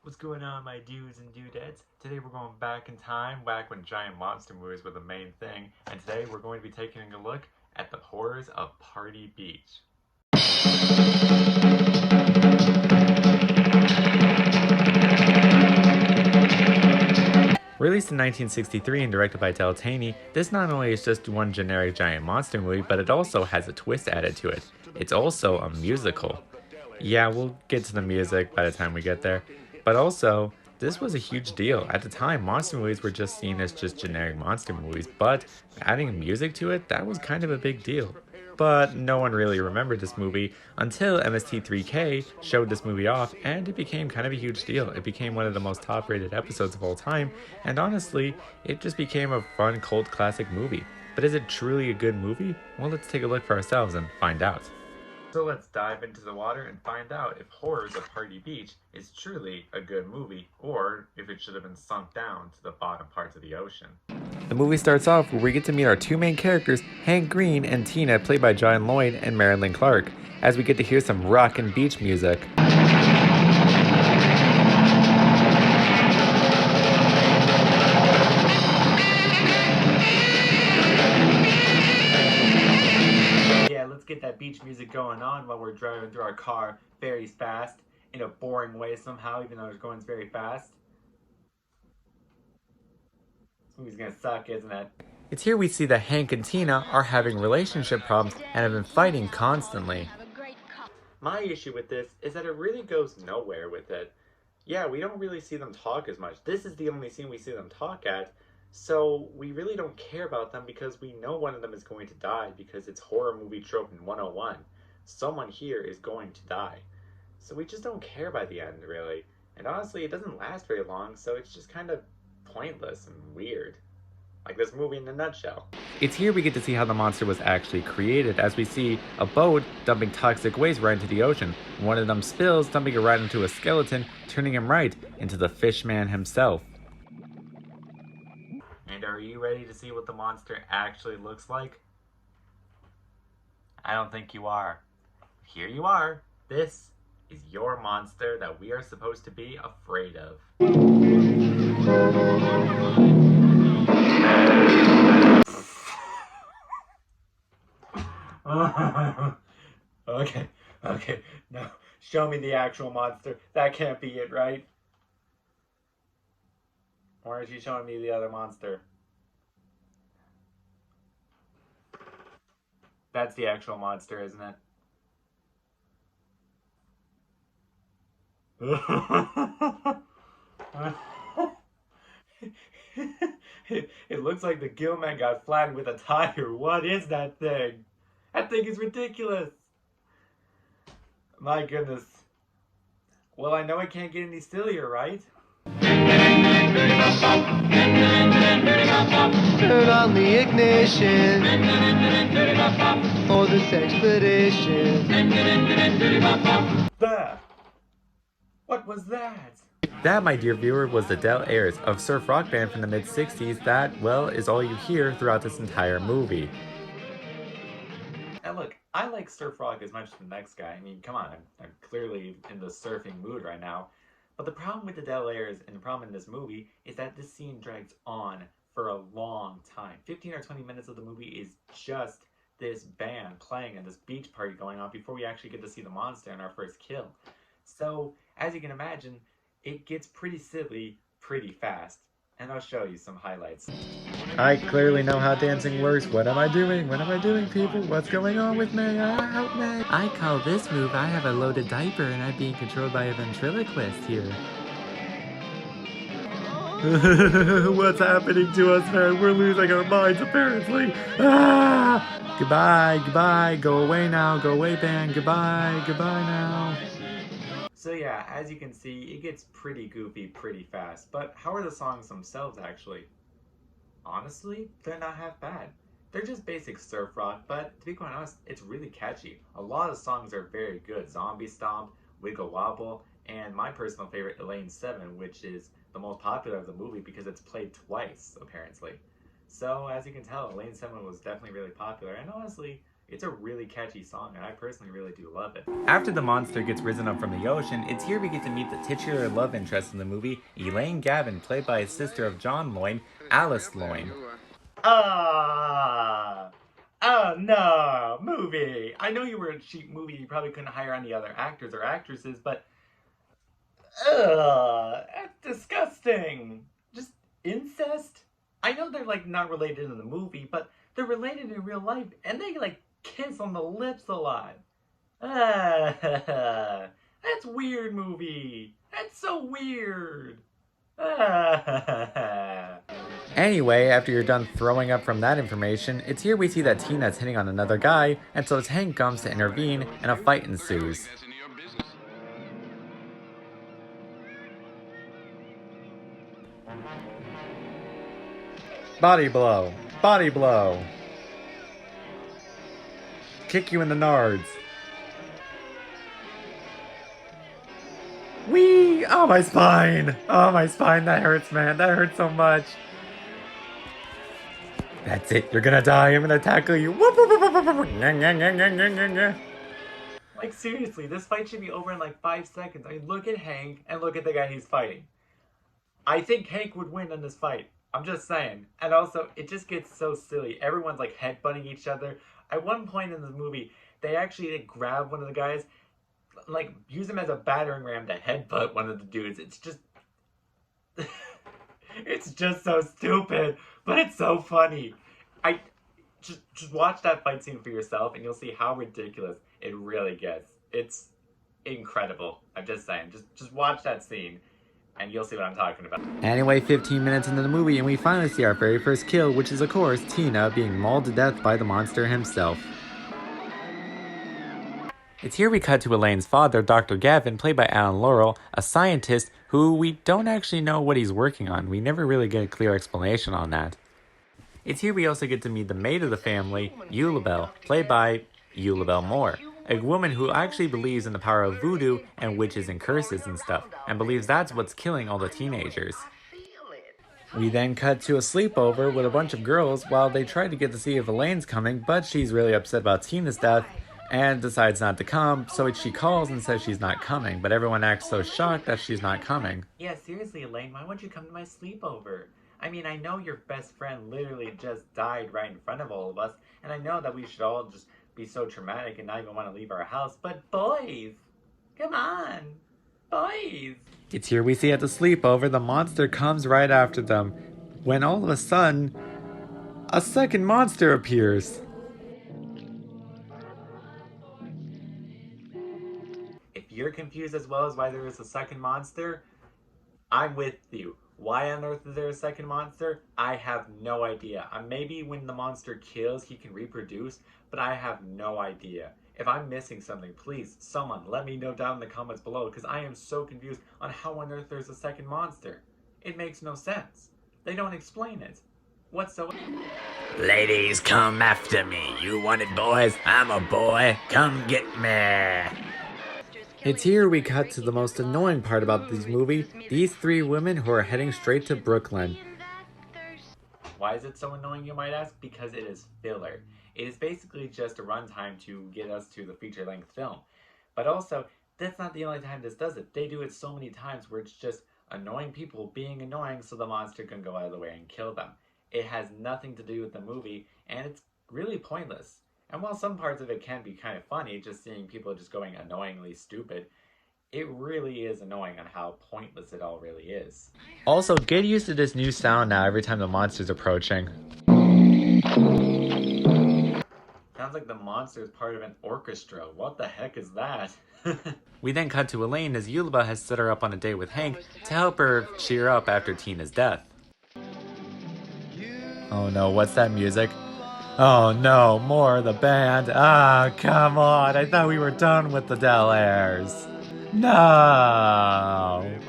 What's going on, my dudes and dudettes? Today we're going back in time, back when giant monster movies were the main thing, and today we're going to be taking a look at the horrors of Party Beach. Released in 1963 and directed by Del Taney, this not only is just one generic giant monster movie, but it also has a twist added to it. It's also a musical. Yeah, we'll get to the music by the time we get there. But also, this was a huge deal. At the time, monster movies were just seen as just generic monster movies, but adding music to it, that was kind of a big deal. But no one really remembered this movie until MST3K showed this movie off, and it became kind of a huge deal. It became one of the most top rated episodes of all time, and honestly, it just became a fun cult classic movie. But is it truly a good movie? Well, let's take a look for ourselves and find out. So let's dive into the water and find out if Horrors of Party Beach is truly a good movie, or if it should have been sunk down to the bottom parts of the ocean. The movie starts off where we get to meet our two main characters, Hank Green and Tina, played by John Lloyd and Marilyn Clark, as we get to hear some rock and beach music. Let's get that beach music going on while we're driving through our car very fast in a boring way somehow, even though it's going very fast. This movie's gonna suck, isn't it? It's here we see that Hank and Tina are having relationship problems and have been fighting constantly. My issue with this is that it really goes nowhere with it. Yeah, we don't really see them talk as much. This is the only scene we see them talk at, so we really don't care about them because we know one of them is going to die because it's horror movie trope in 101. Someone here is going to die. So we just don't care by the end, really. And honestly, it doesn't last very long, so it's just kind of pointless and weird. Like this movie in a nutshell. It's here we get to see how the monster was actually created, as we see a boat dumping toxic waste right into the ocean. One of them spills, dumping it right into a skeleton, turning him right into the Fishman himself. And are you ready to see what the monster actually looks like? I don't think you are. Here you are. This is your monster that we are supposed to be afraid of. Okay, no, show me the actual monster. That can't be it, right? Or is she showing me the other monster? That's the actual monster, isn't it? It looks like the Gillman got flattened with a tire. What is that thing? That thing is ridiculous. My goodness. Well, I know I can't get any sillier, right? Turn on the ignition for this expedition. That. What was that? That, my dear viewer, was the Del Airs, a surf rock band from the mid-60s that, well, is all you hear throughout this entire movie. And look, I like surf rock as much as the next guy. I mean, come on, I'm clearly in the surfing mood right now. But the problem with the Del Airs and the problem in this movie is that this scene drags on for a long time. 15 or 20 minutes of the movie is just this band playing and this beach party going on before we actually get to see the monster and our first kill. So, as you can imagine, it gets pretty silly pretty fast. And I'll show you some highlights. I clearly know how dancing works. What am I doing? What am I doing, people? What's going on with me? Help me! I call this move I have a loaded diaper and I'm being controlled by a ventriloquist here. What's happening to us, man? We're losing our minds, apparently. Ah! Goodbye, goodbye. Go away now. Go away, band. Goodbye, goodbye now. So yeah, as you can see, it gets pretty goofy pretty fast. But how are the songs themselves, actually? Honestly, they're not half bad. They're just basic surf rock, but to be quite honest, it's really catchy. A lot of songs are very good. Zombie Stomp, Wiggle Wobble, and my personal favorite, Elaine 7, which is the most popular of the movie because it's played twice, apparently. So, as you can tell, Elaine 7 was definitely really popular, and honestly, It's a really catchy song, and I personally really do love it. After the monster gets risen up from the ocean, it's here we get to meet the titular love interest in the movie, Elaine Gavin, played by a sister of John Loyne, Alice Loyne. Oh no, movie! I know you were a cheap movie, you probably couldn't hire any other actors or actresses, but that's disgusting. Just incest? I know they're like not related in the movie, but they're related in real life, and they like kiss on the lips a lot. That's weird, movie. That's so weird. Anyway, after you're done throwing up from that information, it's here we see that Tina's hitting on another guy, and so Hank comes to intervene, and a fight ensues. Body blow. Body blow. Kick you in the nards. Whee! Oh, my spine! Oh, my spine, that hurts, man. That hurts so much. That's it. You're gonna die. I'm gonna tackle you. Like, seriously, this fight should be over in like 5 seconds. I mean, look at Hank and look at the guy he's fighting. I think Hank would win in this fight. I'm just saying. And also, it just gets so silly. Everyone's like headbutting each other. At one point in the movie, they actually like, grab one of the guys, like use him as a battering ram to headbutt one of the dudes. It's just... it's just so stupid, but it's so funny. I just watch that fight scene for yourself and you'll see how ridiculous it really gets. It's incredible. I'm just saying. Just watch that scene and you'll see what I'm talking about. Anyway, 15 minutes into the movie and we finally see our very first kill, which is of course Tina being mauled to death by the monster himself. It's here we cut to Elaine's father, Dr. Gavin, played by Alan Laurel, a scientist who we don't actually know what he's working on. We never really get a clear explanation on that. It's here we also get to meet the maid of the family, Eulabelle, played by Eulabelle Moore, a woman who actually believes in the power of voodoo and witches and curses and stuff, and believes that's what's killing all the teenagers. We then cut to a sleepover with a bunch of girls while they try to get to see if Elaine's coming, but she's really upset about Tina's death and decides not to come, so she calls and says she's not coming, but everyone acts so shocked that she's not coming. Yeah, seriously, Elaine, why won't you come to my sleepover? I mean, I know your best friend literally just died right in front of all of us, and I know that we should all just be so traumatic and not even want to leave our house, but boys, come on, boys. It's here we see at the sleepover the monster comes right after them, when all of a sudden, a second monster appears. If you're confused as well as why there is a second monster, I'm with you. Why on earth is there a second monster? I have no idea. Maybe when the monster kills, he can reproduce, but I have no idea. If I'm missing something, please, someone, let me know down in the comments below, because I am so confused on how on earth there's a second monster. It makes no sense. They don't explain it whatsoever. Ladies, come after me. You wanted boys? I'm a boy. Come get me. It's here we cut to the most annoying part about this movie, these three women who are heading straight to Brooklyn. Why is it so annoying, you might ask? Because it is filler. It is basically just a runtime to get us to the feature-length film. But also, that's not the only time this does it. They do it so many times where it's just annoying people being annoying so the monster can go out of the way and kill them. It has nothing to do with the movie, and it's really pointless. And while some parts of it can be kind of funny, just seeing people just going annoyingly stupid, it really is annoying on how pointless it all really is. Also, get used to this new sound now every time the monster's approaching. Sounds like the monster is part of an orchestra. What the heck is that? We then cut to Elaine as Eulabelle has set her up on a date with Hank to help her cheer up after Tina's death. Oh no, what's that music? Oh no, more of the band. Ah, come on. I thought we were done with the Del Airs. No.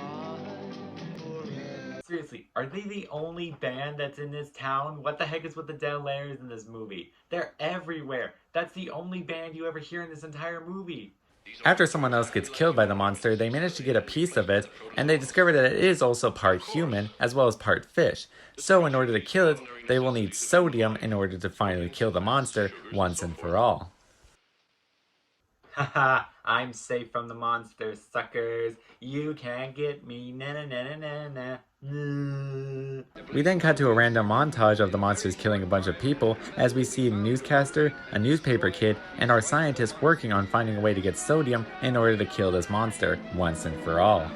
Seriously, are they the only band that's in this town? What the heck is with the Del Airs in this movie? They're everywhere. That's the only band you ever hear in this entire movie. After someone else gets killed by the monster, they manage to get a piece of it, and they discover that it is also part human, as well as part fish. So in order to kill it, they will need sodium in order to finally kill the monster once and for all. Haha, I'm safe from the monsters, suckers. You can't get me, na na na na na na. We then cut to a random montage of the monsters killing a bunch of people as we see a newscaster, a newspaper kid, and our scientists working on finding a way to get sodium in order to kill this monster once and for all.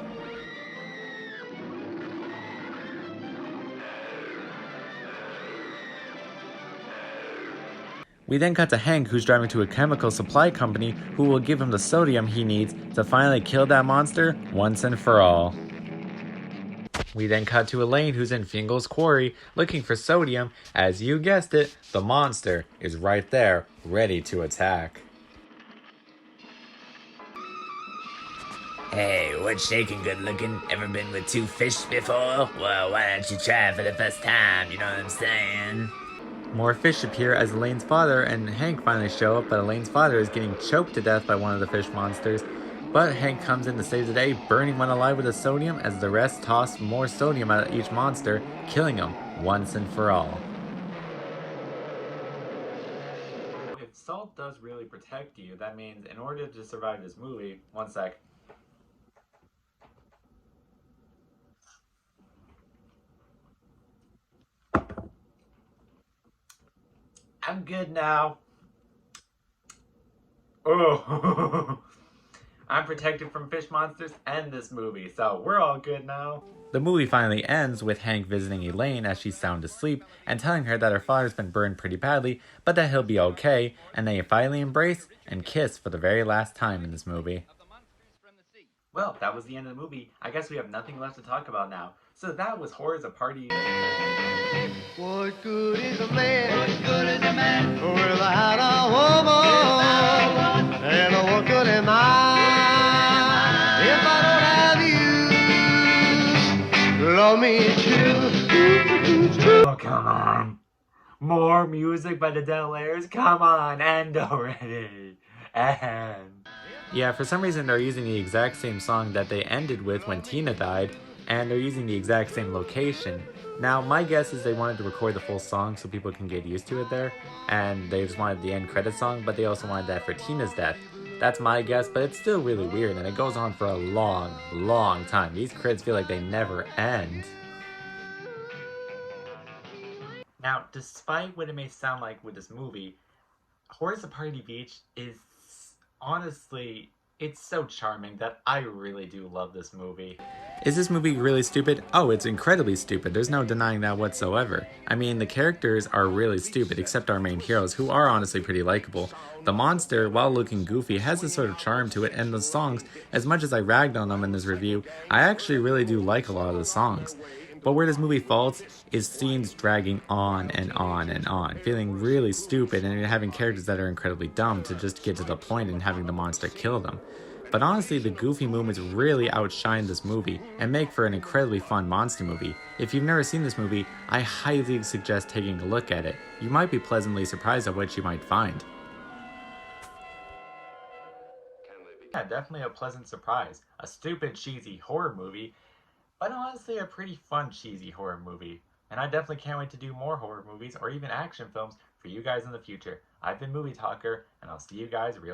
We then cut to Hank, who's driving to a chemical supply company who will give him the sodium he needs to finally kill that monster once and for all. We then cut to Elaine, who's in Fingal's quarry looking for sodium. As you guessed it, the monster is right there, ready to attack. Hey, what's shaking good looking? Ever been with two fish before? Well, why don't you try for the first time, you know what I'm saying? More fish appear as Elaine's father and Hank finally show up, but Elaine's father is getting choked to death by one of the fish monsters. But Hank comes in to save the day, burning one alive with the sodium as the rest toss more sodium at each monster, killing them once and for all. If salt does really protect you, that means in order to survive this movie, one sec. I'm good now. Oh, I'm protected from fish monsters and this movie, so we're all good now. The movie finally ends with Hank visiting Elaine as she's sound asleep and telling her that her father's been burned pretty badly, but that he'll be okay, and they finally embrace and kiss for the very last time in this movie. Well, that was the end of the movie. I guess we have nothing left to talk about now. So that was Horrors of Party. What good is a man? What good is a man? Without a woman. And what good am I if I don't have you? Love me true. Oh, come on. More music by the Delaires? Come on, end already. End. Yeah, for some reason they're using the exact same song that they ended with when Tina died, and they're using the exact same location. Now, my guess is they wanted to record the full song so people can get used to it there, and they just wanted the end credit song, but they also wanted that for Tina's death. That's my guess, but it's still really weird, and it goes on for a long, long time. These credits feel like they never end. Now, despite what it may sound like with this movie, Horrors of Party Beach is honestly, it's so charming that I really do love this movie. Is this movie really stupid? Oh, it's incredibly stupid. There's no denying that whatsoever. I mean, the characters are really stupid, except our main heroes, who are honestly pretty likable. The monster, while looking goofy, has a sort of charm to it, and the songs, as much as I ragged on them in this review, I actually really do like a lot of the songs. But where this movie faults is scenes dragging on and on and on, feeling really stupid and having characters that are incredibly dumb to just get to the point and having the monster kill them. But honestly, the goofy moments really outshine this movie and make for an incredibly fun monster movie. If you've never seen this movie, I highly suggest taking a look at it. You might be pleasantly surprised at what you might find. Yeah, definitely a pleasant surprise. A stupid, cheesy horror movie, but honestly a pretty fun cheesy horror movie. And I definitely can't wait to do more horror movies or even action films for you guys in the future. I've been Movie Talker, and I'll see you guys real